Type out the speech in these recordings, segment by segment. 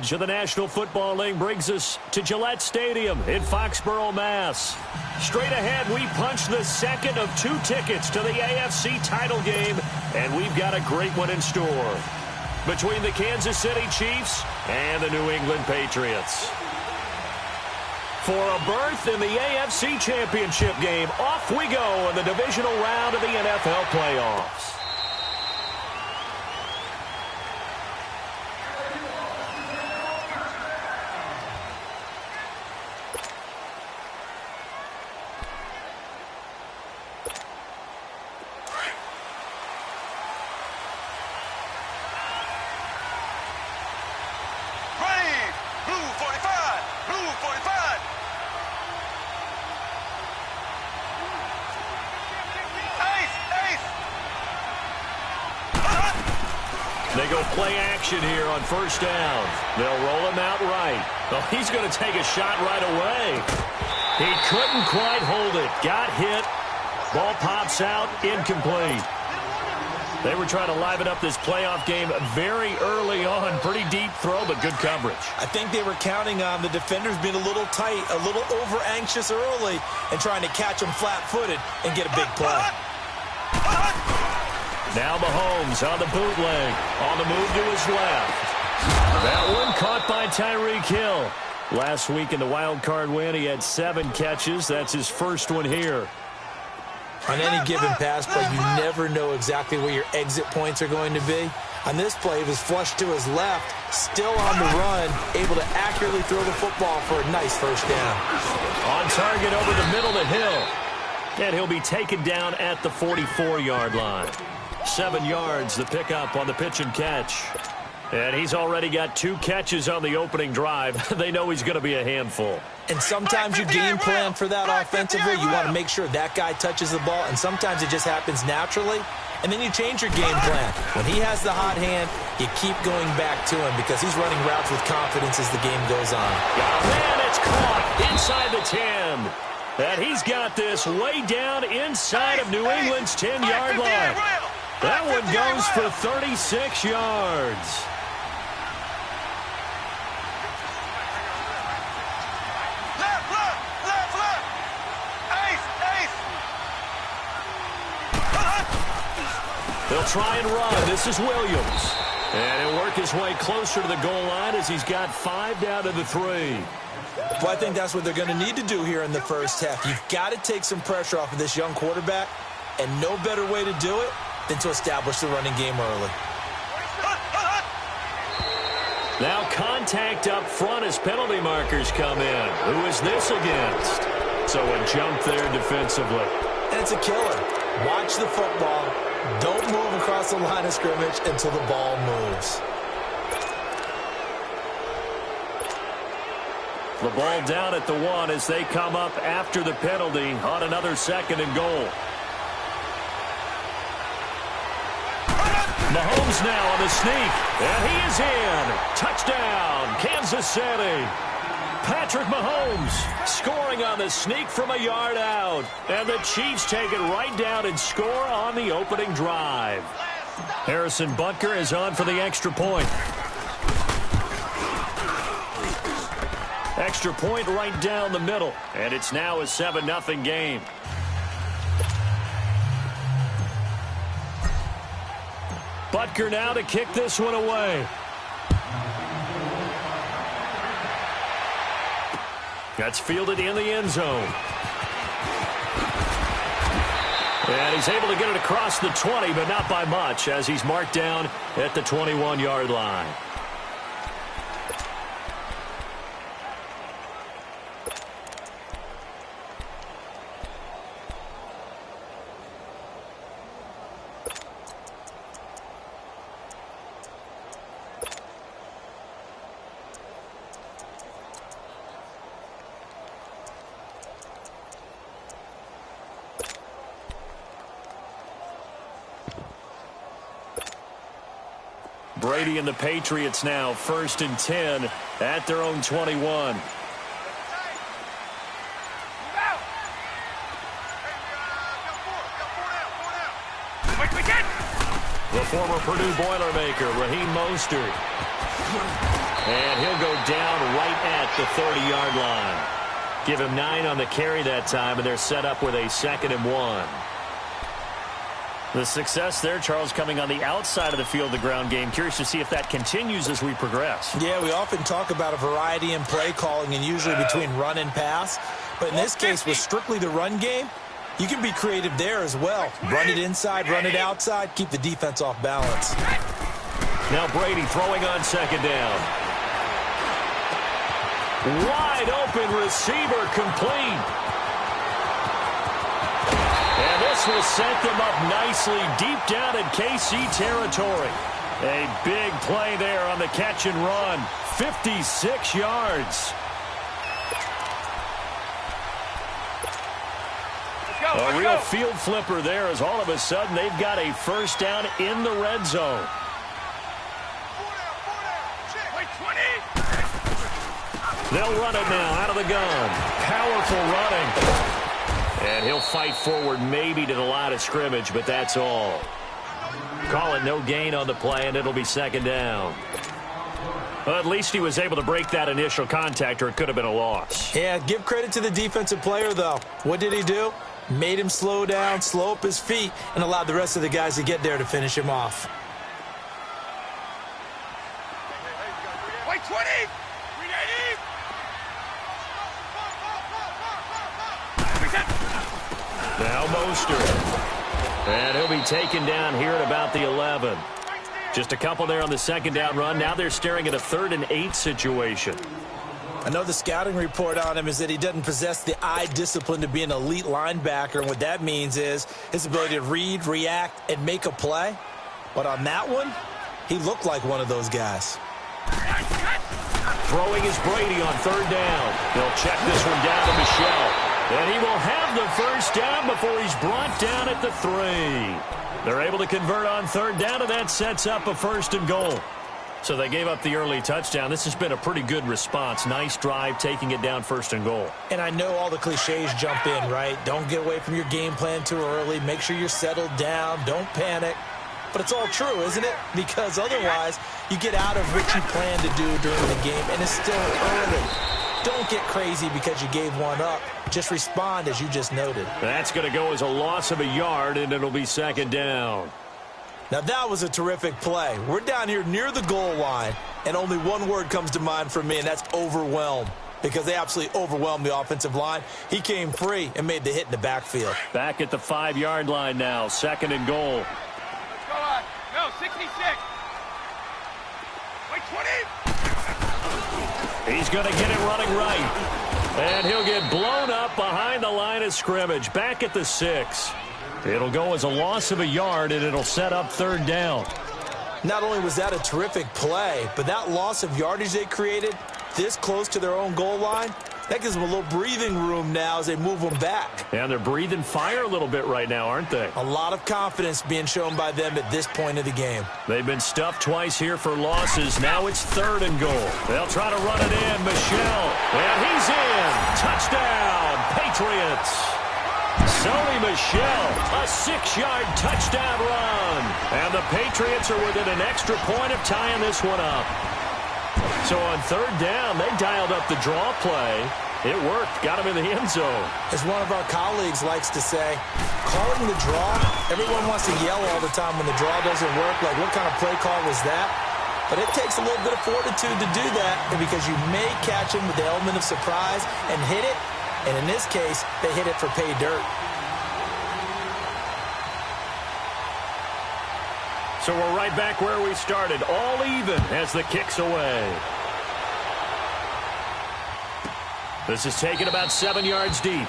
coverage of the National Football League brings us to Gillette Stadium in Foxborough, Mass. Straight ahead, we punch the second of 2 tickets to the AFC title game, and we've got a great one in store between the Kansas City Chiefs and the New England Patriots. For a berth in the AFC Championship game, off we go in the divisional round of the NFL playoffs. They go play action here on first down. They'll roll him out right. Oh, he's going to take a shot right away. He couldn't quite hold it. Got hit. Ball pops out. Incomplete. They were trying to liven up this playoff game very early on. Pretty deep throw, but good coverage. I think they were counting on the defenders being a little tight, a little over-anxious early, and trying to catch them flat-footed and get a big play. Now Mahomes on the bootleg, on the move to his left. That one caught by Tyreek Hill. Last week in the wild card win, he had 7 catches. That's his first one here. On any given pass play, you never know exactly where your exit points are going to be. On this play, he was flushed to his left, still on the run, able to accurately throw the football for a nice first down. On target over the middle to Hill. And he'll be taken down at the 44-yard line. 7 yards, the pickup on the pitch and catch. And he's already got 2 catches on the opening drive. They know he's going to be a handful. And sometimes you game plan for that offensively. You want to make sure that guy touches the ball, and sometimes it just happens naturally. And then you change your game plan. When he has the hot hand, you keep going back to him because he's running routes with confidence as the game goes on. Oh, man, it's caught inside the 10. And he's got this way down inside of New England's 10-yard line. That one goes for 36 yards. They'll try and run. This is Williams. And he'll work his way closer to the goal line as he's got 5 down to the 3. Well, I think that's what they're going to need to do here in the first half. You've got to take some pressure off of this young quarterback, and no better way to do it than to establish the running game early. Now contact up front as penalty markers come in. Who is this against? So a jump there defensively. And it's a killer. Watch the football. Don't move across the line of scrimmage until the ball moves. The ball down at the 1 as they come up after the penalty on another 2nd and goal. Mahomes now on the sneak, and he is in. Touchdown, Kansas City. Patrick Mahomes scoring on the sneak from a yard out. And the Chiefs take it right down and score on the opening drive. Harrison Butker is on for the extra point. Extra point right down the middle. And it's now a 7-0 game. Butker now to kick this one away. That's fielded in the end zone. And he's able to get it across the 20, but not by much, as he's marked down at the 21-yard line. Brady and the Patriots now 1st and 10 at their own 21. The former Purdue Boilermaker, Raheem Mostert. And he'll go down right at the 30-yard line. Give him 9 on the carry that time, and they're set up with a 2nd and 1. The success there, Charles, coming on the outside of the field, the ground game. Curious to see if that continues as we progress. Yeah, we often talk about a variety in play calling and usually between run and pass. But in this case, with strictly the run game, you can be creative there as well. Run it inside, run it outside, keep the defense off balance. Now Brady throwing on 2nd down. Wide open receiver complete. And this will set them up nicely deep down in KC territory. A big play there on the catch and run. 56 yards. A real field flipper there as all of a sudden they've got a 1st down in the red zone. They'll run it now out of the gun. Powerful running. And he'll fight forward maybe to the line of scrimmage, but that's all. Call it no gain on the play, and it'll be 2nd down. Well, at least he was able to break that initial contact, or it could have been a loss. Yeah, give credit to the defensive player, though. What did he do? Made him slow down, slow up his feet, and allowed the rest of the guys to get there to finish him off. Wait, 20! Now Mostert. And he'll be taken down here at about the 11. Just a couple there on the 2nd down run. Now they're staring at a 3rd and 8 situation. I know the scouting report on him is that he doesn't possess the eye discipline to be an elite linebacker, and what that means is his ability to read, react, and make a play. But on that one, he looked like one of those guys. Throwing is Brady on 3rd down. They'll check this one down to Michel. And he will have the 1st down before he's brought down at the 3. They're able to convert on 3rd down, and that sets up a 1st and goal. So they gave up the early touchdown. This has been a pretty good response. Nice drive, taking it down 1st and goal. And I know all the cliches jump in, right? Don't get away from your game plan too early. Make sure you're settled down. Don't panic. But it's all true, isn't it? Because otherwise, you get out of what you plan to do during the game, and it's still early. Don't get crazy because you gave one up. Just respond as you just noted. That's going to go as a loss of a yard, and it'll be 2nd down. Now, that was a terrific play. We're down here near the goal line, and only one word comes to mind for me, and that's overwhelmed, because they absolutely overwhelmed the offensive line. He came free and made the hit in the backfield. Back at the 5-yard line now, 2nd and goal. Let's go on. No, 66. Wait, 20. He's going to get it running right. And he'll get blown up behind the line of scrimmage. Back at the 6. It'll go as a loss of a yard, and it'll set up 3rd down. Not only was that a terrific play, but that loss of yardage they created this close to their own goal line, that gives them a little breathing room now as they move them back. And they're breathing fire a little bit right now, aren't they? A lot of confidence being shown by them at this point of the game. They've been stuffed twice here for losses. Now it's 3rd and goal. They'll try to run it in. Michel. And he's in. Touchdown, Patriots. Sony Michel, a 6-yard touchdown run. And the Patriots are within an extra point of tying this one up. So on 3rd down, they dialed up the draw play. It worked. Got him in the end zone. As one of our colleagues likes to say, calling the draw, everyone wants to yell all the time when the draw doesn't work. Like, what kind of play call was that? But it takes a little bit of fortitude to do that, because you may catch him with the element of surprise and hit it. And in this case, they hit it for pay dirt. So we're right back where we started, all even as the kick's away. This is taken about 7 yards deep.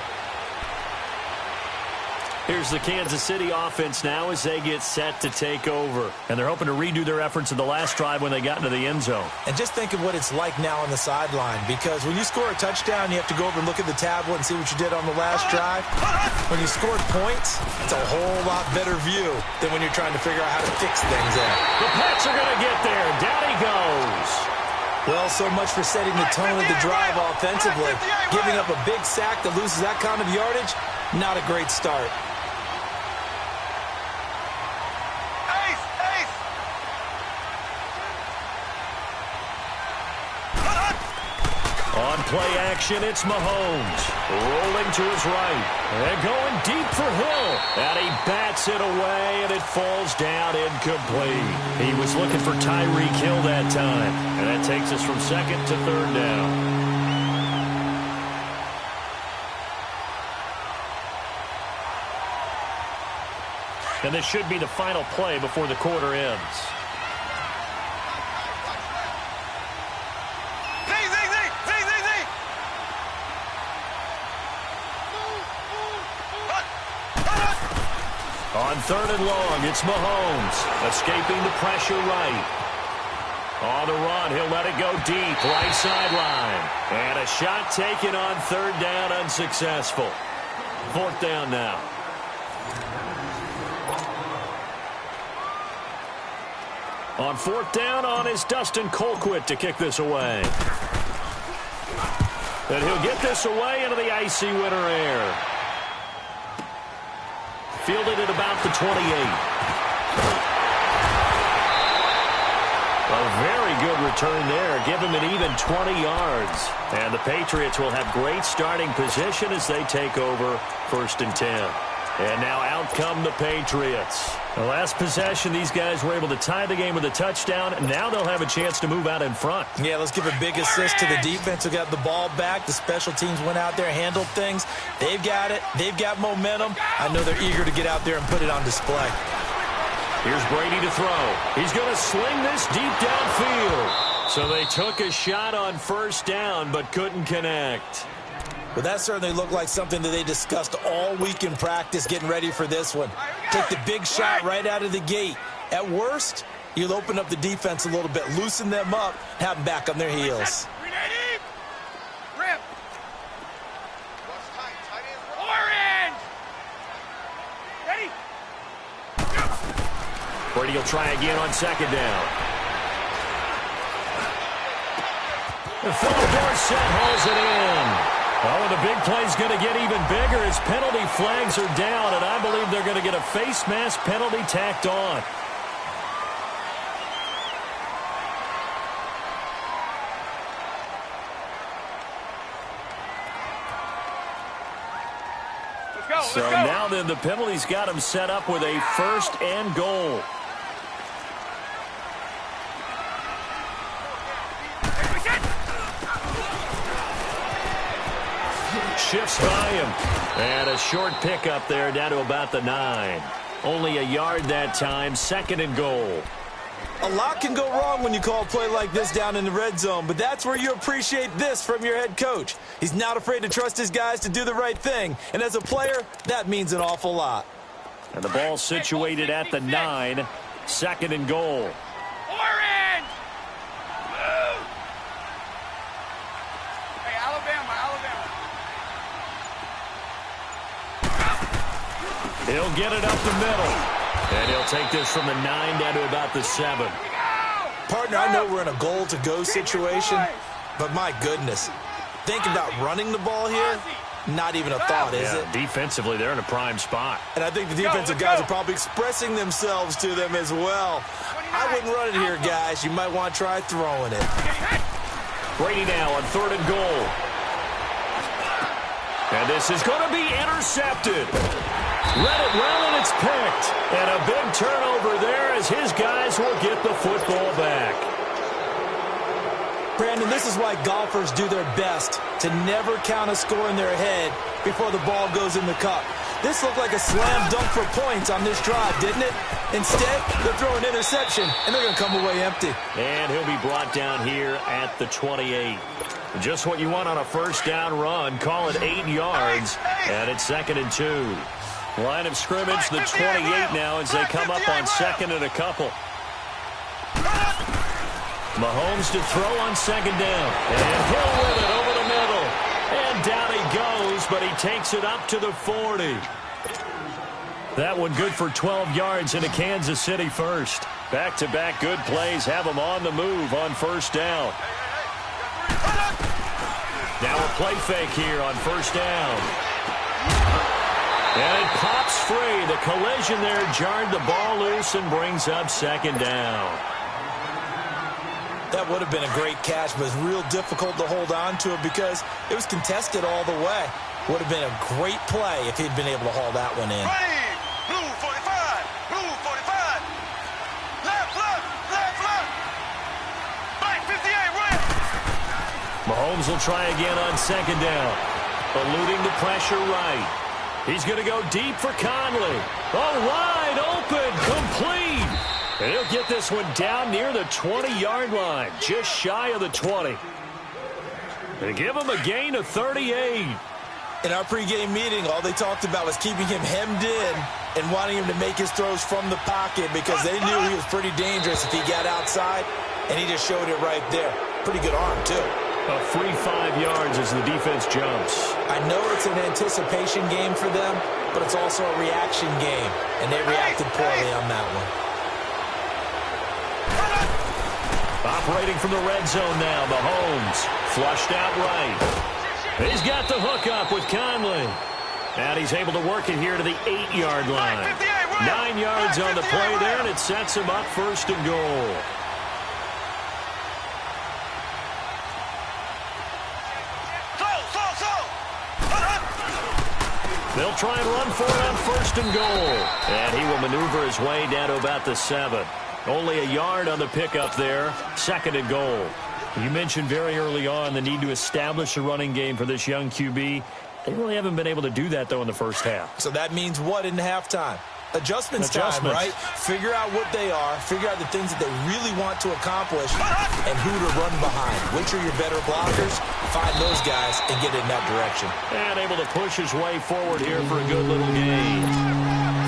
Here's the Kansas City offense now as they get set to take over. And they're hoping to redo their efforts in the last drive when they got into the end zone. And just think of what it's like now on the sideline, because when you score a touchdown, you have to go over and look at the tablet and see what you did on the last drive. When you scored points, it's a whole lot better view than when you're trying to figure out how to fix things out. The Pats are going to get there. Down he goes. Well, so much for setting the tone of the drive offensively. Giving up a big sack that loses that kind of yardage, not a great start. On play action, it's Mahomes. Rolling to his right. And going deep for Hill. And he bats it away, and it falls down incomplete. He was looking for Tyreek Hill that time. And that takes us from second to third down. And this should be the final play before the quarter ends. On third and long, it's Mahomes, escaping the pressure right. On the run, he'll let it go deep, right sideline. And a shot taken on third down, unsuccessful. Fourth down now. On fourth down, on is Dustin Colquitt to kick this away. And he'll get this away into the icy winter air. Fielded at about the 28. A very good return there. Give him an even 20 yards. And the Patriots will have great starting position as they take over first and 10. And now out come the Patriots. The last possession, these guys were able to tie the game with a touchdown. And now they'll have a chance to move out in front. Yeah, let's give a big assist to the defense who got the ball back. The special teams went out there, handled things. They've got it. They've got momentum. I know they're eager to get out there and put it on display. Here's Brady to throw. He's going to sling this deep downfield. So they took a shot on first down but couldn't connect. Well, that certainly looked like something that they discussed all week in practice getting ready for this one. Take the big shot right out of the gate. At worst, you'll open up the defense a little bit, loosen them up, have them back on their heels. Brady will try again on second down. And Philip Dorsett hauls it in. Oh, and the big play's going to get even bigger as penalty flags are down, and I believe they're going to get a face mask penalty tacked on. So now then the penalty's got him set up with a first and goal. Shifts by him. And a short pickup there down to about the 9. Only a yard that time, second and goal. A lot can go wrong when you call a play like this down in the red zone, but that's where you appreciate this from your head coach. He's not afraid to trust his guys to do the right thing, and as a player, that means an awful lot. And the ball situated at the 9, second and goal. Orange! Blue! Hey, Alabama. He'll get it up the middle. And he'll take this from the 9 down to about the 7. Partner, I know we're in a goal-to-go situation, but my goodness. Think about running the ball here. Not even a thought, is it? Defensively, they're in a prime spot. And I think the defensive guys are probably expressing themselves to them as well. I wouldn't run it here, guys. You might want to try throwing it. Brady now on third and goal. And this is going to be intercepted. Read it well, and it's picked. And a big turnover there as his guys will get the football back. Brandon, this is why golfers do their best to never count a score in their head before the ball goes in the cup. This looked like a slam dunk for points on this drive, didn't it? Instead, they'll throw an interception, and they're going to come away empty. And he'll be brought down here at the 28. Just what you want on a first down run. Call it 8 yards, and it's second and 2. Line of scrimmage, the 28 now as they come up on second and a couple. Mahomes to throw on second down. And Hill with it over the middle. And down he goes, but he takes it up to the 40. That one good for 12 yards into Kansas City first. Back-to-back good plays have them on the move on first down. Now a play fake here on first down. And it pops free. The collision there jarred the ball loose and brings up second down. That would have been a great catch, but it's real difficult to hold on to it because it was contested all the way. Would have been a great play if he'd been able to haul that one in. Blue 45, blue 45. Left, right 58, right. Mahomes will try again on second down. Eluding the pressure right. He's going to go deep for Conley. Oh, wide open, complete. And he'll get this one down near the 20-yard line, just shy of the 20. They give him a gain of 38. In our pregame meeting, all they talked about was keeping him hemmed in and wanting him to make his throws from the pocket because they knew he was pretty dangerous if he got outside, and he just showed it right there. Pretty good arm, too. A free 5 yards as the defense jumps. I know it's an anticipation game for them, but it's also a reaction game, and they reacted poorly on that one. Operating from the red zone now, Mahomes. Flushed out right. He's got the hook up with Conley. And he's able to work it here to the 8-yard line. 9 yards on the play there, and it sets him up first and goal. They'll try and run for it on first and goal. And he will maneuver his way down to about the 7. Only a yard on the pickup there. Second and goal. You mentioned very early on the need to establish a running game for this young QB. They really haven't been able to do that, though, in the first half. So that means what in halftime? Adjustments time, right? Figure out what they are, figure out the things that they really want to accomplish, and who to run behind. Which are your better blockers? Find those guys and get in that direction. And able to push his way forward here for a good little gain.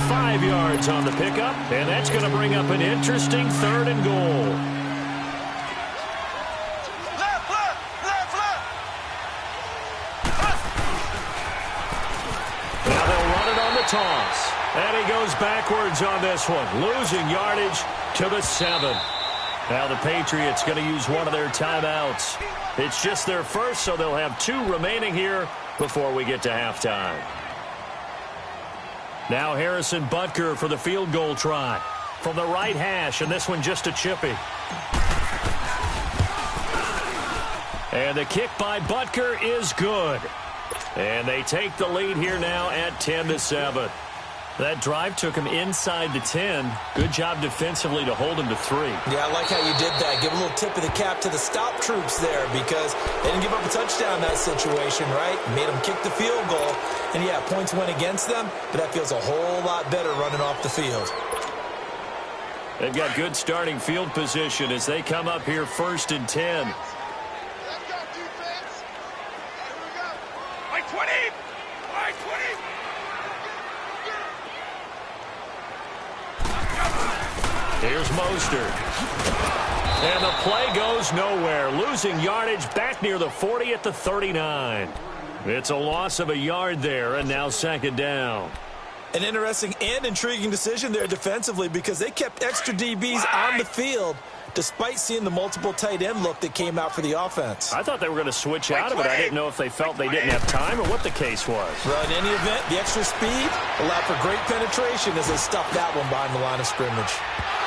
5 yards on the pickup, and that's going to bring up an interesting third and goal. Now they'll run it on the toss. And he goes backwards on this one, losing yardage to the 7. Now the Patriots going to use one of their timeouts. It's just their first, so they'll have 2 remaining here before we get to halftime. Now Harrison Butker for the field goal try. From the right hash, and this one just a chippy. And the kick by Butker is good. And they take the lead here now at 10-7. That drive took him inside the 10. Good job defensively to hold him to 3. Yeah, I like how you did that. Give a little tip of the cap to the stop troops there because they didn't give up a touchdown in that situation, right? Made them kick the field goal. And, yeah, points went against them, but that feels a whole lot better running off the field. They've got good starting field position as they come up here first and 10. Let's go, defense. Here we go. Right 20. Right 20. Here's Mostert. And the play goes nowhere. Losing yardage back near the 40 at the 39. It's a loss of a yard there, and now second down. An interesting and intriguing decision there defensively because they kept extra DBs on the field despite seeing the multiple tight end look that came out for the offense. I thought they were going to switch out of it. I didn't know if they felt they didn't have time or what the case was. Well, in any event, the extra speed allowed for great penetration as they stuffed that one behind the line of scrimmage.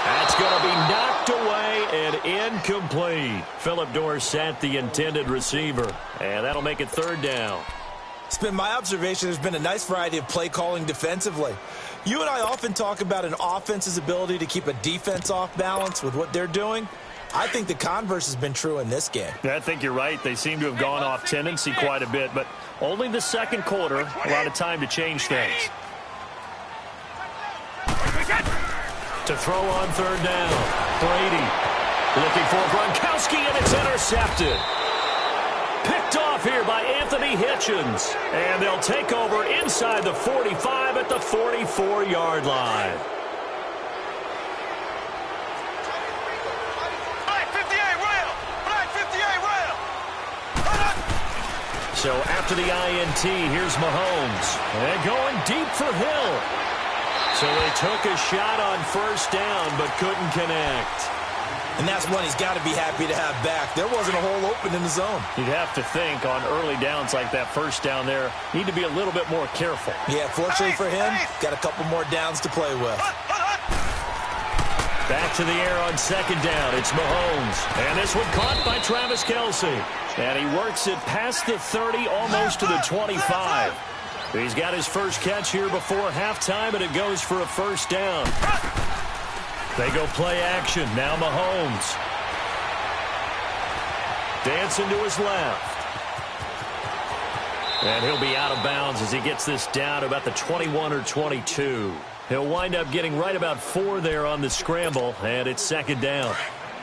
That's going to be knocked away and incomplete. Phillip Dorsett, the intended receiver. And that'll make it third down. It's been my observation there's been a nice variety of play calling defensively. You and I often talk about an offense's ability to keep a defense off balance with what they're doing. I think the converse has been true in this game. I think you're right. They seem to have gone off tendency quite a bit, but only the second quarter, a lot of time to change things. To throw on third down, Brady looking for Gronkowski, and it's intercepted. Picked off here by Anthony Hitchens, and they'll take over inside the 45 at the 44-yard line. So after the INT, here's Mahomes. And going deep for Hill. So they took a shot on first down, but couldn't connect. And that's one he's got to be happy to have back. There wasn't a hole open in the zone. You'd have to think on early downs like that first down there, need to be a little bit more careful. Yeah, fortunately for him, got a couple more downs to play with. Back to the air on second down. It's Mahomes. And this one caught by Travis Kelce. And he works it past the 30, almost to the 25. He's got his first catch here before halftime, and it goes for a first down. They go play action. Now Mahomes. Dancing to his left. And he'll be out of bounds as he gets this down to about the 21 or 22. He'll wind up getting right about 4 there on the scramble, and it's second down.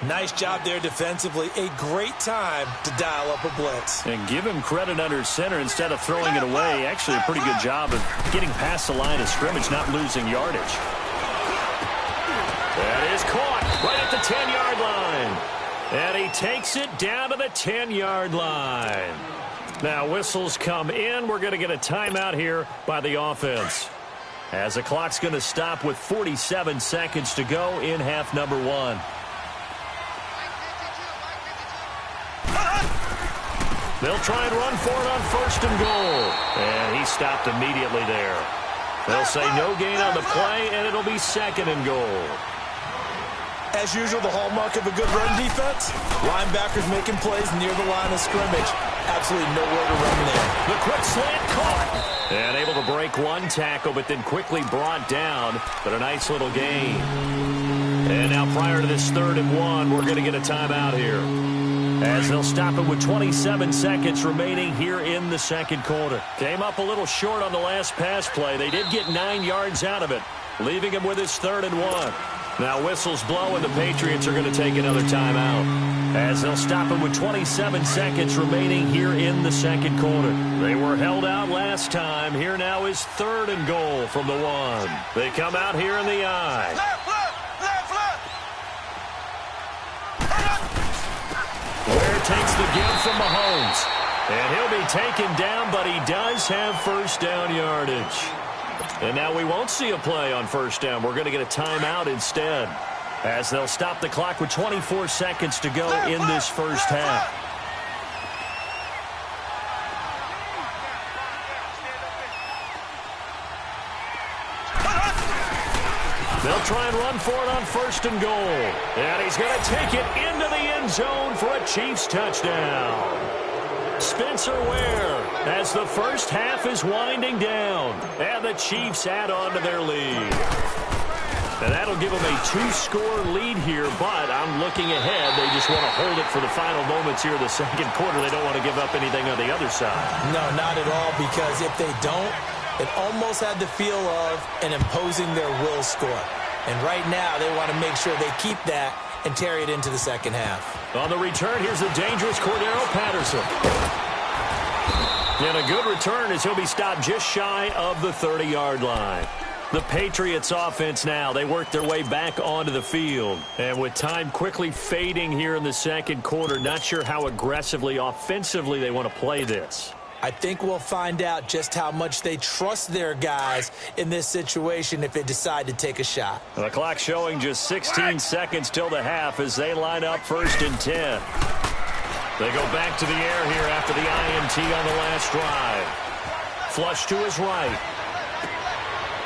Nice job there defensively. A great time to dial up a blitz. And give him credit under center instead of throwing it away. Actually, a pretty good job of getting past the line of scrimmage, not losing yardage. That is caught right at the 10-yard line. And he takes it down to the 10-yard line. Now whistles come in. We're going to get a timeout here by the offense, as the clock's going to stop with 47 seconds to go in half number 1. They'll try and run for it on first and goal. And he stopped immediately there. They'll say no gain on the play, and it'll be second and goal. As usual, the hallmark of a good run defense, linebackers making plays near the line of scrimmage. Absolutely nowhere to run there. The quick slant caught. And able to break one tackle, but then quickly brought down. But a nice little gain. And now prior to this 3rd and 1, we're going to get a timeout here, as they'll stop it with 27 seconds remaining here in the second quarter. Came up a little short on the last pass play. They did get 9 yards out of it, leaving him with his 3rd and 1. Now whistles blow, and the Patriots are going to take another timeout, as they'll stop it with 27 seconds remaining here in the second quarter. They were held out last time. Here now is 3rd and goal from the 1. They come out here in the I. Ware takes the give from Mahomes. And he'll be taken down, but he does have first down yardage. And now we won't see a play on first down. We're going to get a timeout instead, as they'll stop the clock with 24 seconds to go in this first half. They'll try and run for it on first and goal. And he's going to take it into the end zone for a Chiefs touchdown. Spencer Ware, as the first half is winding down, and the Chiefs add on to their lead. And that'll give them a 2-score lead here, but I'm looking ahead. They just want to hold it for the final moments here in the second quarter. They don't want to give up anything on the other side. No, not at all, because if they don't, it almost had the feel of an imposing their will score. And right now, they want to make sure they keep that and carry it into the second half. On the return, here's the dangerous Cordero Patterson. And a good return, as he'll be stopped just shy of the 30-yard line. The Patriots offense now, they work their way back onto the field. And with time quickly fading here in the second quarter, not sure how aggressively, offensively they want to play this. I think we'll find out just how much they trust their guys in this situation if they decide to take a shot. The clock showing just 16 seconds till the half as they line up first and 10. They go back to the air here after the INT on the last drive. Flush to his right.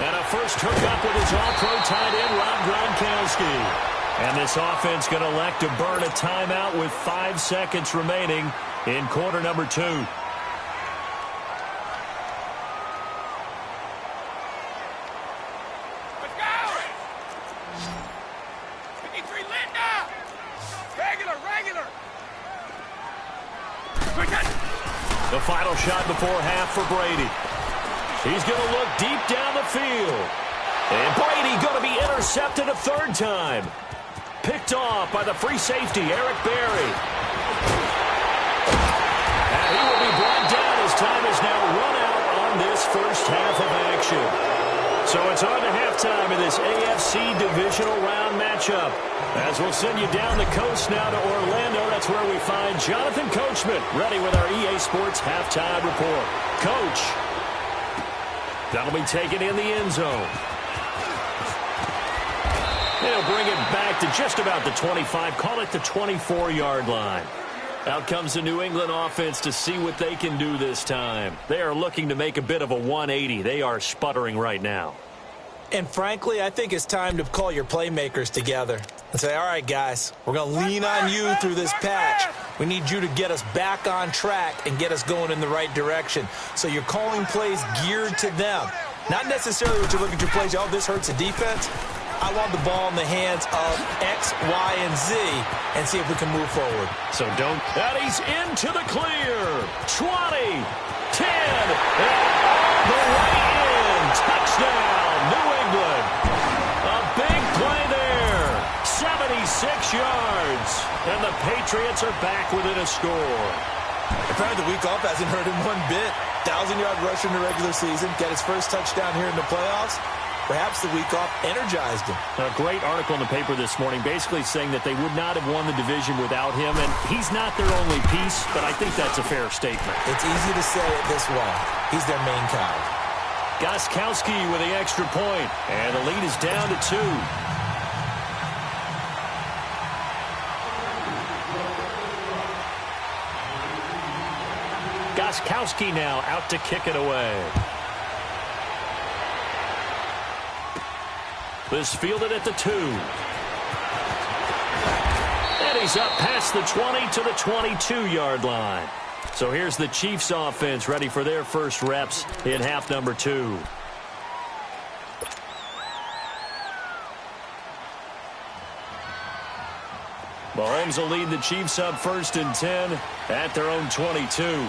And a first hookup with his all-pro tight end, Rob Gronkowski. And this offense going to elect to burn a timeout with 5 seconds remaining in quarter number 2. The final shot before half for Brady. He's going to look deep down the field. And Brady going to be intercepted a 3rd time. Picked off by the free safety, Eric Berry. And he will be brought down as time is now run out on this first half of action. So it's on to halftime in this AFC divisional round matchup. As we'll send you down the coast now to Orlando, that's where we find Jonathan Coachman ready with our EA Sports halftime report. Coach, that'll be taken in the end zone. They'll bring it back to just about the 25, call it the 24-yard line. Out comes the New England offense to see what they can do this time. They are looking to make a bit of a 180. They are sputtering right now. And frankly, I think it's time to call your playmakers together and say, all right, guys, we're going to lean on you through this patch. We need you to get us back on track and get us going in the right direction. So you're calling plays geared to them. Not necessarily what you look at your plays, oh, this hurts the defense. I want the ball in the hands of X, Y, and Z and see if we can move forward. So don't. And he's into the clear. 20, 10, and all the way in. Touchdown, New England. A big play there. 76 yards. And the Patriots are back within a score. Apparently the week off hasn't hurt him one bit. 1,000-yard rush in the regular season. Got his first touchdown here in the playoffs. Perhaps the week off energized him. A great article in the paper this morning basically saying that they would not have won the division without him, and he's not their only piece, but I think that's a fair statement. It's easy to say it this way. He's their main guy. Gostkowski with the extra point, and the lead is down to 2. Gostkowski now out to kick it away. This fielded at the 2. And he's up past the 20 to the 22-yard line. So here's the Chiefs offense ready for their first reps in half number 2. Mahomes will lead the Chiefs up 1st and 10 at their own 22.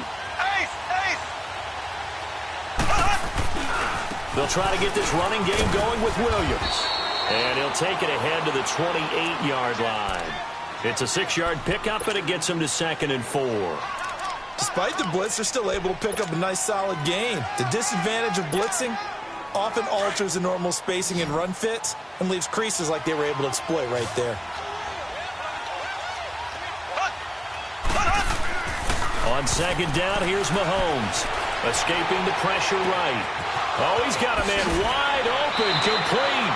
They'll try to get this running game going with Williams. And he'll take it ahead to the 28-yard line. It's a 6-yard pickup, and it gets him to 2nd and 4. Despite the blitz, they're still able to pick up a nice, solid gain. The disadvantage of blitzing often alters the normal spacing and run fits and leaves creases like they were able to exploit right there. On 2nd down, here's Mahomes. Escaping the pressure right. Oh, he's got a man wide open, complete.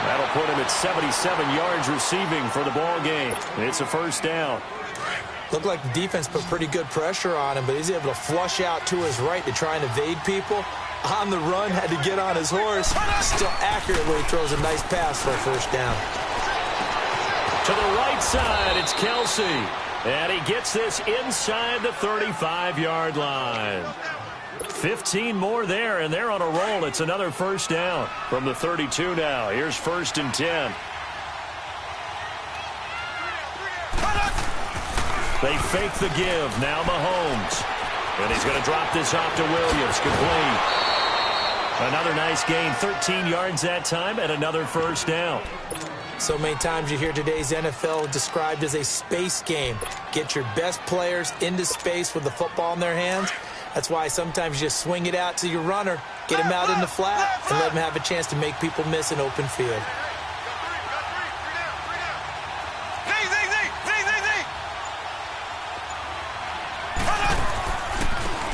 That'll put him at 77 yards receiving for the ball game. It's a 1st down. Looked like the defense put pretty good pressure on him, but he's able to flush out to his right to try and evade people. On the run, had to get on his horse. Still accurately throws a nice pass for a 1st down. To the right side, it's Kelsey. And he gets this inside the 35-yard line. 15 more there, and they're on a roll. It's another 1st down from the 32 now. Here's 1st and 10. They fake the give. Now Mahomes. And he's going to drop this off to Williams. Complete. Another nice gain. 13 yards that time, and another 1st down. So many times you hear today's NFL described as a space game. Get your best players into space with the football in their hands. That's why sometimes you just swing it out to your runner, get him out in the flat, and let him have a chance to make people miss an open field.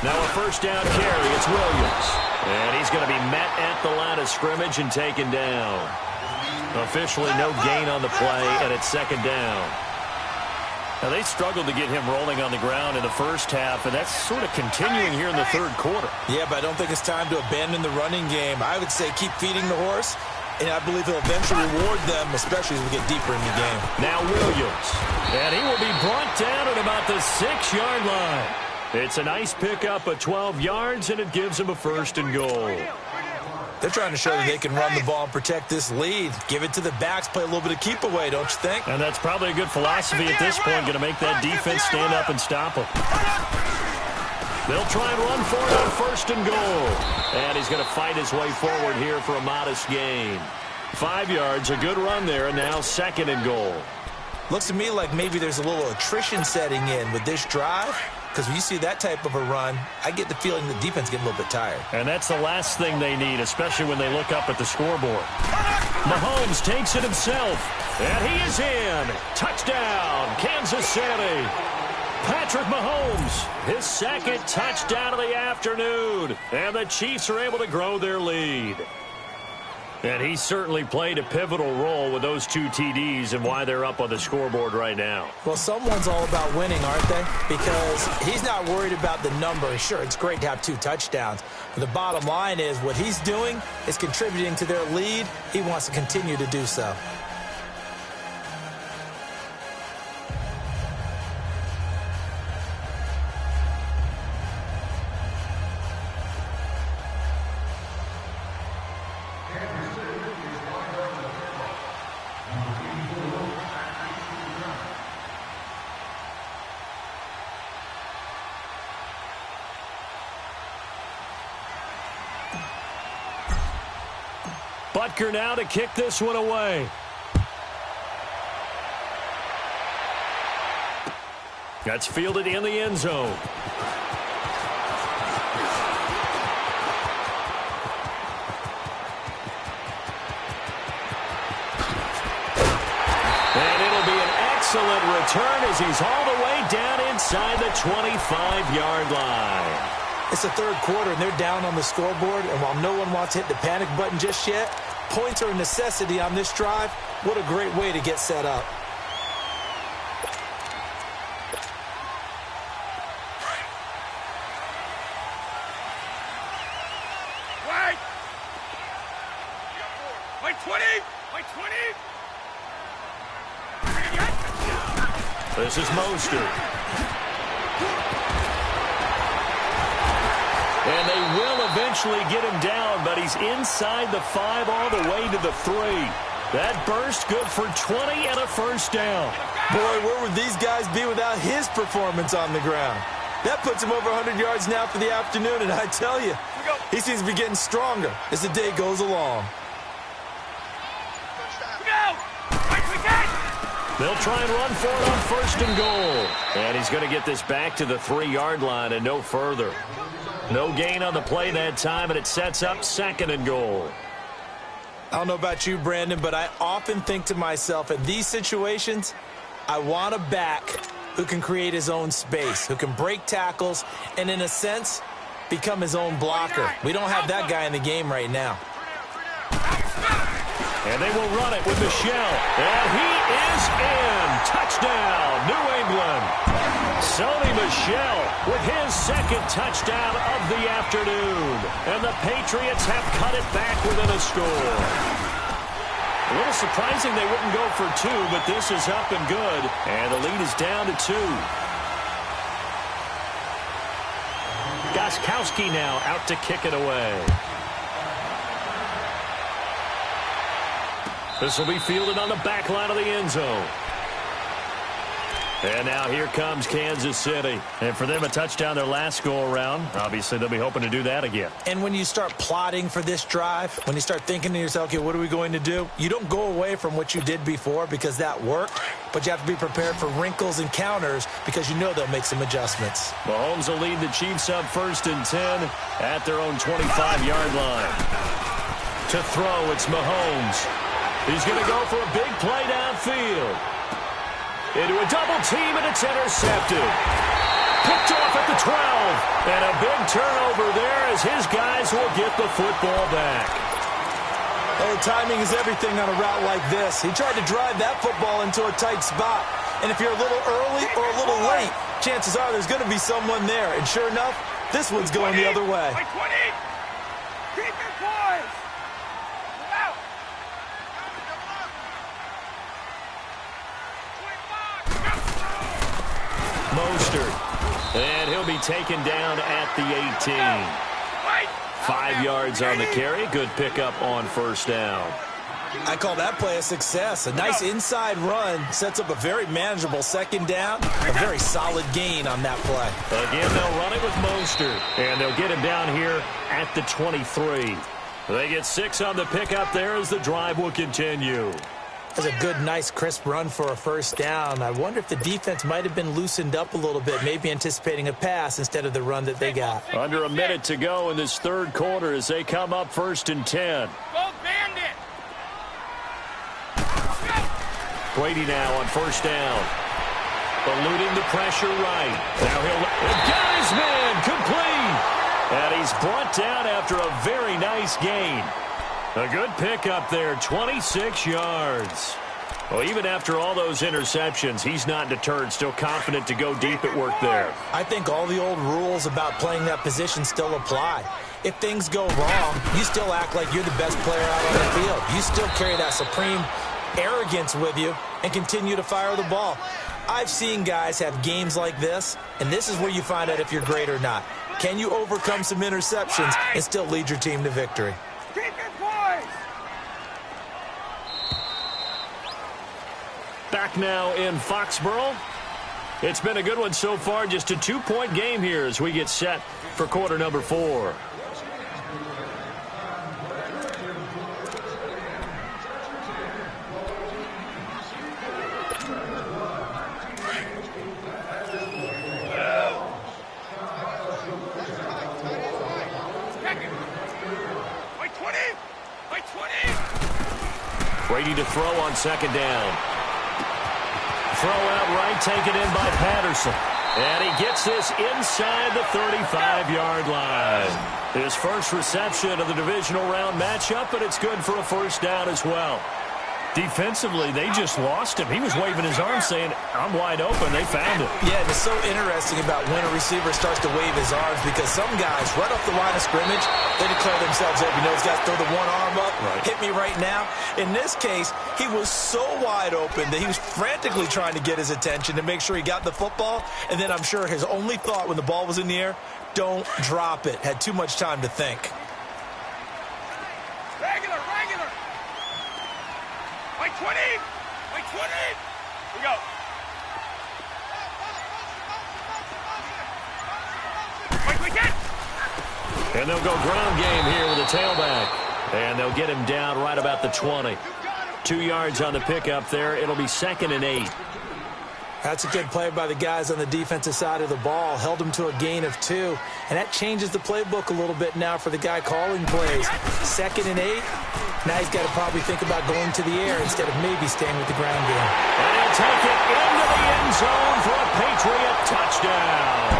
Now a 1st down carry. It's Williams. And he's going to be met at the line of scrimmage and taken down. Officially no gain on the play, and it's 2nd down. Now, they struggled to get him rolling on the ground in the first half, and that's sort of continuing here in the 3rd quarter. Yeah, but I don't think it's time to abandon the running game. I would say keep feeding the horse, and I believe he'll eventually reward them, especially as we get deeper in the game. Now Williams, and he will be brought down at about the 6-yard line. It's a nice pickup of 12 yards, and it gives him a 1st and goal. They're trying to show that they can run the ball and protect this lead. Give it to the backs, play a little bit of keep away, don't you think? And that's probably a good philosophy at this point, going to make that defense stand up and stop him. They'll try and run for it on 1st and goal. And he's going to fight his way forward here for a modest gain. 5 yards, a good run there, and now 2nd and goal. Looks to me like maybe there's a little attrition setting in with this drive. Because when you see that type of a run, I get the feeling the defense getting a little bit tired. And that's the last thing they need, especially when they look up at the scoreboard. Mahomes takes it himself, and he is in. Touchdown, Kansas City. Patrick Mahomes, his 2nd touchdown of the afternoon. And the Chiefs are able to grow their lead. And he certainly played a pivotal role with those 2 TDs and why they're up on the scoreboard right now. Well, someone's all about winning, aren't they? Because he's not worried about the number. Sure, it's great to have 2 touchdowns. But the bottom line is what he's doing is contributing to their lead. He wants to continue to do so. Butker now to kick this one away. That's fielded in the end zone. And it'll be an excellent return as he's all the way down inside the 25-yard line. It's the third quarter, and they're down on the scoreboard, and while no one wants to hit the panic button just yet, points are a necessity on this drive. What a great way to get set up. Wait! Wait, 20! Wait, 20! This is Mostert. And they will eventually get him down, but he's inside the 5 all the way to the 3. That burst good for 20 and a first down. Boy, where would these guys be without his performance on the ground? That puts him over 100 yards now for the afternoon, and I tell you, he seems to be getting stronger as the day goes along. They'll try and run for it on first and goal. And he's going to get this back to the 3-yard line and no further. No gain on the play that time, and it sets up second and goal. I don't know about you, Brandon, but I often think to myself, in these situations, I want a back who can create his own space, who can break tackles, and in a sense, become his own blocker. We don't have that guy in the game right now. And they will run it with Michelle. And he is in. Touchdown, New England. Sony Michel with his second touchdown of the afternoon. And the Patriots have cut it back within a score. A little surprising they wouldn't go for 2, but this is up and good. And the lead is down to 2. Gostkowski now out to kick it away. This will be fielded on the back line of the end zone. And now here comes Kansas City. And for them, a touchdown their last go-around. Obviously, they'll be hoping to do that again. And when you start plotting for this drive, when you start thinking to yourself, okay, what are we going to do? You don't go away from what you did before because that worked, but you have to be prepared for wrinkles and counters because you know they'll make some adjustments. Mahomes will lead the Chiefs up first and 10 at their own 25-yard line. To throw, it's Mahomes. He's going to go for a big play downfield. Into a double team, and it's intercepted. Picked off at the 12. And a big turnover there as his guys will get the football back. Oh, timing is everything on a route like this. He tried to drive that football into a tight spot. And if you're a little early or a little late, chances are there's going to be someone there. And sure enough, this one's going the other way. Keep it poised. Mostert. And he'll be taken down at the 18. 5 yards on the carry. Good pickup on first down. I call that play a success. A nice inside run sets up a very manageable second down. A very solid gain on that play. Again, they'll run it with Mostert. And they'll get him down here at the 23. They get 6 on the pickup there as the drive will continue. That's a good, nice, crisp run for a first down. I wonder if the defense might have been loosened up a little bit, maybe anticipating a pass instead of the run that they got. Under a minute to go in this third quarter as they come up first and 10. Go Bandit! Brady now on first down. Eluding the pressure right. Now he'll got his man complete. And he's brought down after a very nice gain. A good pickup there, 26 yards. Well, even after all those interceptions, he's not deterred, still confident to go deep at work there. I think all the old rules about playing that position still apply. If things go wrong, you still act like you're the best player out on the field. You still carry that supreme arrogance with you and continue to fire the ball. I've seen guys have games like this, and this is where you find out if you're great or not. Can you overcome some interceptions and still lead your team to victory? Keep your poise. Back now in Foxborough. It's been a good one so far. Just a 2-point game here as we get set for quarter number 4. Brady to throw on second down. Throw out right, taken in by Patterson. And he gets this inside the 35-yard line. His first reception of the divisional round matchup, but it's good for a first down as well. Defensively, they just lost him. He was waving his arms saying, I'm wide open. They found him. Yeah, and it's so interesting about when a receiver starts to wave his arms because some guys, right off the line of scrimmage, they declare themselves open. You know, these guys throw the one arm up, hit me right now. In this case, he was so wide open that he was frantically trying to get his attention to make sure he got the football. And then I'm sure his only thought when the ball was in the air, don't drop it. Had too much time to think. Regular. Like 20. Like 20. We go. We get. And they'll go ground game here with a tailback. And they'll get him down right about the 20. 2 yards on the pickup there. It'll be 2nd and 8. That's a good play by the guys on the defensive side of the ball. Held him to a gain of 2. And that changes the playbook a little bit now for the guy calling plays. 2nd and 8. Now he's got to probably think about going to the air instead of maybe staying with the ground game. And he'll take it into the end zone for a Patriot touchdown.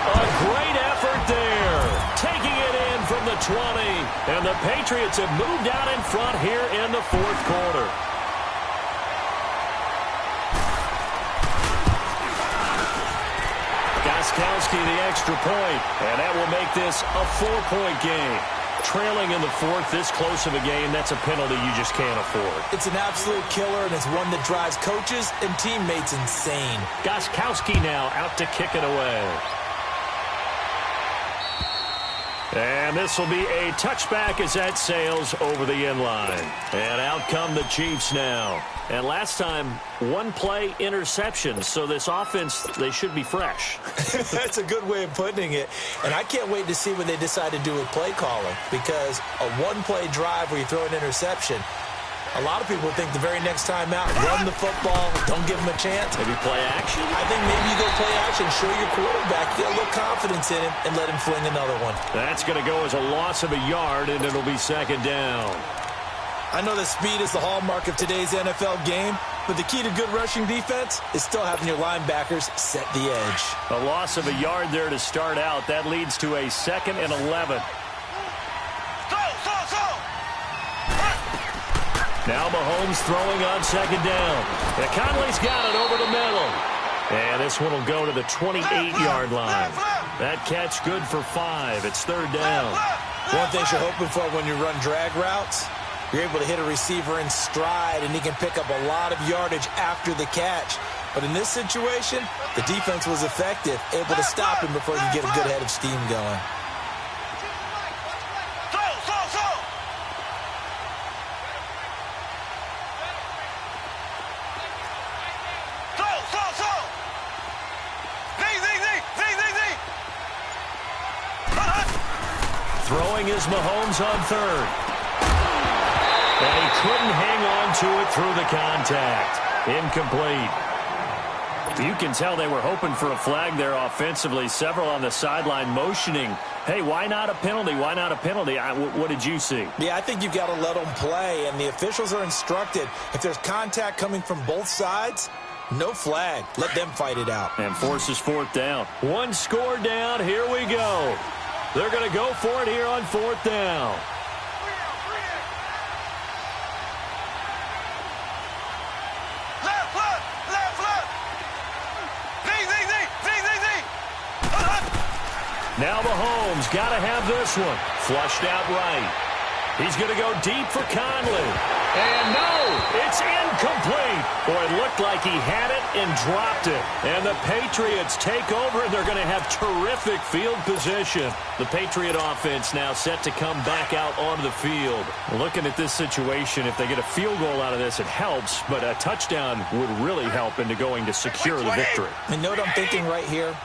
A great effort there. Taking it in from the 20. And the Patriots have moved out in front here in the 4th quarter. Goskowski the extra point, and that will make this a 4-point game. Trailing in the 4th, this close of a game, that's a penalty you just can't afford. It's an absolute killer, and it's one that drives coaches and teammates insane. Goskowski now out to kick it away. And this will be a touchback as that sails over the end line. And out come the Chiefs now. And last time, 1 play interception. So this offense, they should be fresh. That's a good way of putting it. And I can't wait to see what they decide to do with play calling. Because a 1-play drive where you throw an interception, a lot of people think the very next time out, run the football, don't give him a chance. Maybe play action? I think maybe you go play action, show your quarterback, get a little confidence in him, and let him fling another one. That's going to go as a loss of a yard, and it'll be 2nd down. I know that speed is the hallmark of today's NFL game, but the key to good rushing defense is still having your linebackers set the edge. A loss of a yard there to start out. That leads to a 2nd and 11. Now Mahomes throwing on 2nd down. And Conley's got it over the middle. And this one will go to the 28-yard line. That catch good for 5. It's 3rd down. One thing you're hoping for when you run drag routes, you're able to hit a receiver in stride, and he can pick up a lot of yardage after the catch. But in this situation, the defense was effective, able to stop him before he could get a good head of steam going. Throwing is Mahomes on 3rd. And he couldn't hang on to it through the contact. Incomplete. You can tell they were hoping for a flag there offensively. Several on the sideline motioning, hey, why not a penalty? Why not a penalty? What did you see? Yeah, I think you've got to let them play, and the officials are instructed. If there's contact coming from both sides, no flag. Let them fight it out. And forces 4th down. 1 score down. Here we go. They're going to go for it here on 4th down. Now Mahomes got to have this one. Flushed out right. He's going to go deep for Conley. And no, it's incomplete. Boy, it looked like he had it and dropped it. And the Patriots take over, and they're going to have terrific field position. The Patriot offense now set to come back out onto the field. Looking at this situation, if they get a field goal out of this, it helps. But a touchdown would really help into going to secure the victory. And note I'm thinking right here,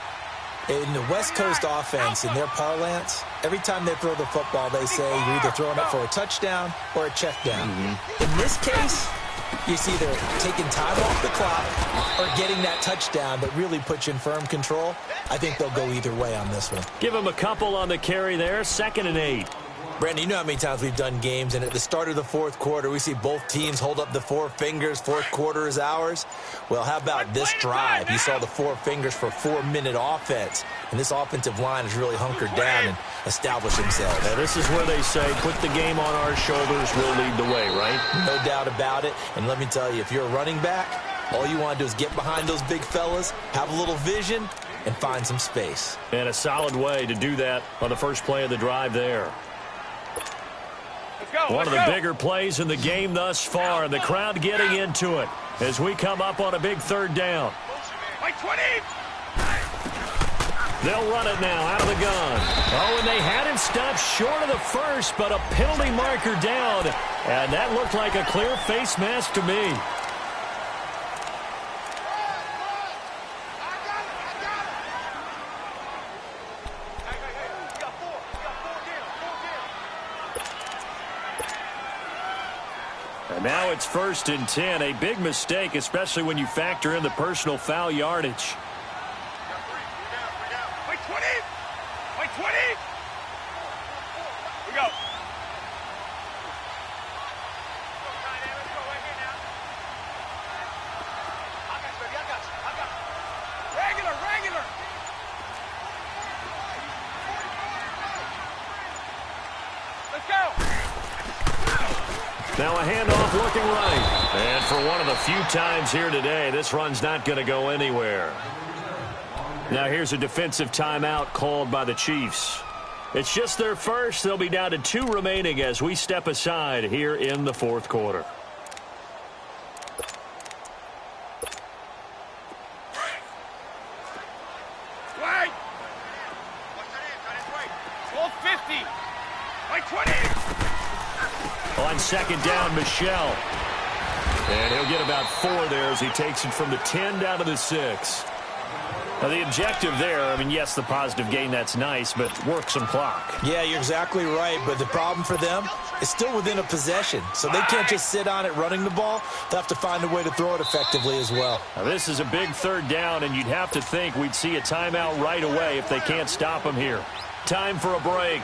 in the West Coast offense, in their parlance, every time they throw the football, they say you're either throwing it for a touchdown or a check down. In this case, it's either taking time off the clock or getting that touchdown that really puts you in firm control. I think they'll go either way on this one. Give him a couple on the carry there, 2nd and 8. Brandon, you know how many times we've done games, and at the start of the fourth quarter, we see both teams hold up the 4 fingers, fourth quarter is ours. Well, how about this drive? You saw the 4 fingers for 4-minute offense, and this offensive line has really hunkered down and established themselves. Now, this is where they say, put the game on our shoulders, we'll lead the way, right? No doubt about it, and let me tell you, if you're a running back, all you want to do is get behind those big fellas, have a little vision, and find some space. And a solid way to do that on the first play of the drive there. One of the bigger plays in the game thus far, and the crowd getting into it as we come up on a big 3rd down. They'll run it now out of the gun. Oh, and they had him stopped short of the first, but a penalty marker down, and that looked like a clear face mask to me. Now it's 1st and 10, a big mistake, especially when you factor in the personal foul yardage. Wait, 20! Wait, 20! We go. Let's go right here now. I got you, baby. I got you. Regular. Let's go. Now a handoff looking right. And for one of the few times here today, this run's not going to go anywhere. Now here's a defensive timeout called by the Chiefs. It's just their first. They'll be down to 2 remaining as we step aside here in the 4th quarter. Wait! 12:50. Wait, 20! On 2nd down, Michel. And he'll get about 4 there as he takes it from the 10 down to the 6. Now, the objective there, I mean, yes, the positive gain, that's nice, but work some clock. Yeah, you're exactly right, but the problem for them is still within a possession, so they can't just sit on it running the ball. They'll have to find a way to throw it effectively as well. Now, this is a big 3rd down, and you'd have to think we'd see a timeout right away if they can't stop them here. Time for a break.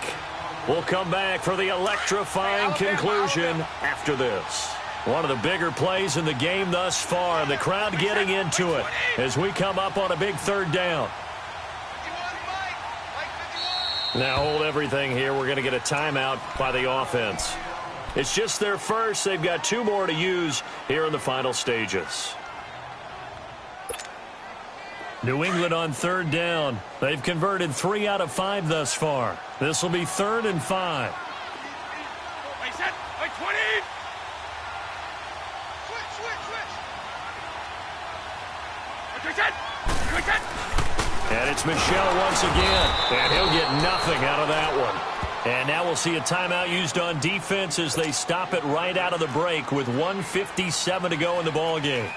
We'll come back for the electrifying conclusion after this. One of the bigger plays in the game thus far. The crowd getting into it as we come up on a big 3rd down. Now hold everything here. We're going to get a timeout by the offense. It's just their first. They've got 2 more to use here in the final stages. New England on 3rd down. They've converted 3 out of 5 thus far. This will be 3rd and 5. Wait, set. Wait, 20! Switch. And it's Michel once again. And he'll get nothing out of that one. And now we'll see a timeout used on defense as they stop it right out of the break with 1:57 to go in the ballgame.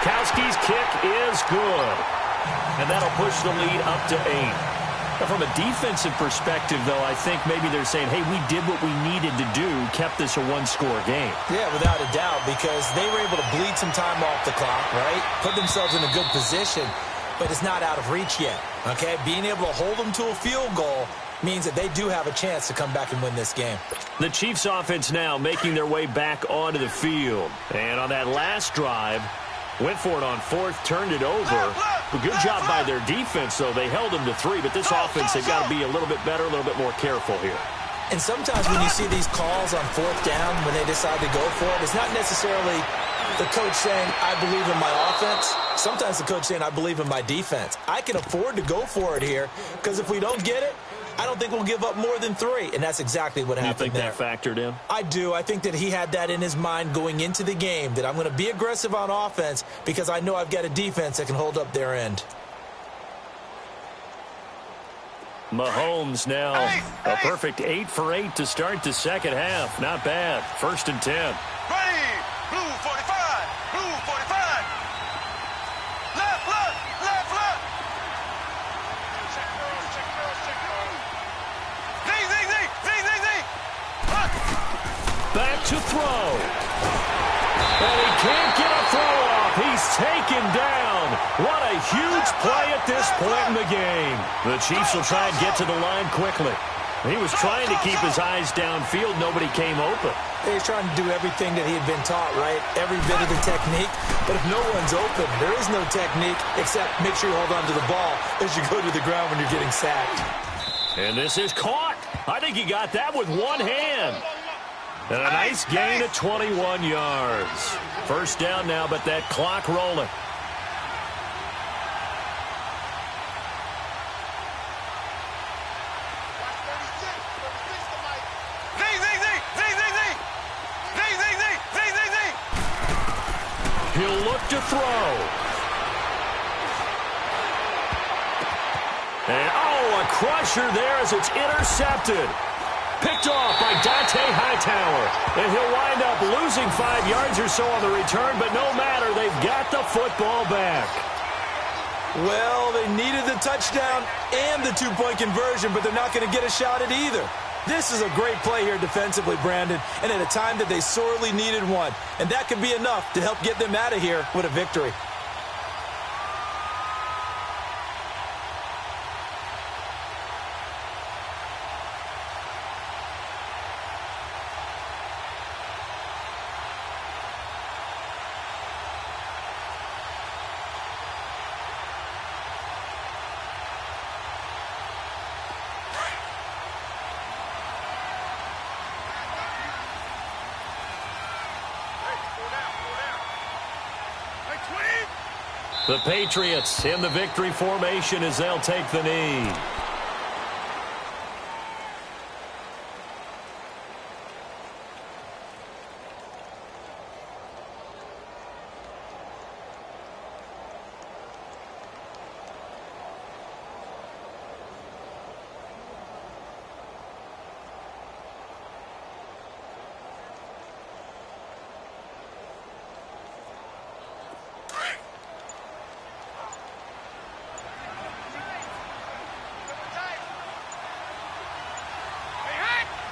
Kowski's kick is good. And that'll push the lead up to 8. Now, from a defensive perspective, though, I think maybe they're saying, hey, we did what we needed to do, kept this a 1-score game. Yeah, without a doubt, because they were able to bleed some time off the clock, right? Put themselves in a good position. but it's not out of reach yet, okay? Being able to hold them to a field goal means that they do have a chance to come back and win this game. The Chiefs offense now making their way back onto the field. And on that last drive, went for it on fourth, turned it over. A good job by their defense, though. They held them to 3, but this offense, they've got to be a little bit better, a little bit more careful here. And sometimes when you see these calls on fourth down, when they decide to go for it, it's not necessarily the coach saying, I believe in my offense. Sometimes the coach saying, I believe in my defense. I can afford to go for it here, because if we don't get it, I don't think we'll give up more than 3, and that's exactly what happened there. You think that factored in? I do. I think that he had that in his mind going into the game, that I'm going to be aggressive on offense because I know I've got a defense that can hold up their end. Mahomes now a perfect 8 for 8 to start the second half. Not bad. 1st and 10. Ready. Blue 45. Blue 45. Left, left, left, left. Check girls, check girls, check girls. Zing, zing, zing, zing, zing, zing. Back to throw. And he can't get a throw off. He's taken down. What a huge play at this point in the game. The Chiefs will try and get to the line quickly. He was trying to keep his eyes downfield. Nobody came open. He's trying to do everything that he had been taught, right? Every bit of the technique. But if no one's open, there is no technique except make sure you hold on to the ball as you go to the ground when you're getting sacked. And this is caught. I think he got that with one hand. And a nice gain of 21 yards. 1st down now, but that clock rolling. He'll look to throw. And, a crusher there as it's intercepted. Picked off by Dante Hightower. And he'll wind up losing 5 yards or so on the return, but no matter, they've got the football back. Well, they needed the touchdown and the 2-point conversion, but they're not going to get a shot at either. This is a great play here defensively, Brandon, and at a time that they sorely needed one. And that could be enough to help get them out of here with a victory. The Patriots in the victory formation as they'll take the knee.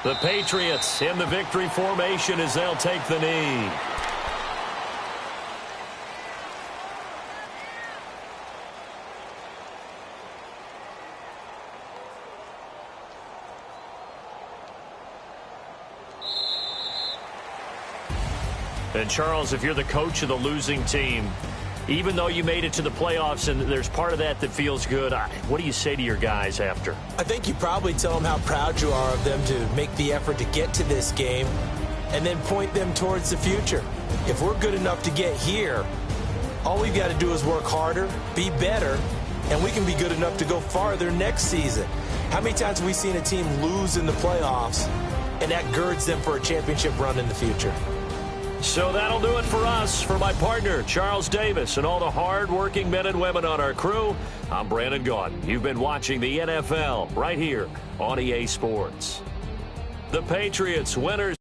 The Patriots in the victory formation as they'll take the knee. And Charles, if you're the coach of the losing team, even though you made it to the playoffs and there's part of that that feels good, what do you say to your guys after? I think you probably tell them how proud you are of them to make the effort to get to this game and then point them towards the future. If we're good enough to get here, all we've got to do is work harder, be better, and we can be good enough to go farther next season. How many times have we seen a team lose in the playoffs and that girds them for a championship run in the future? So that'll do it for us. For my partner, Charles Davis, and all the hard-working men and women on our crew, I'm Brandon Gaudin. You've been watching the NFL right here on EA Sports. The Patriots winners.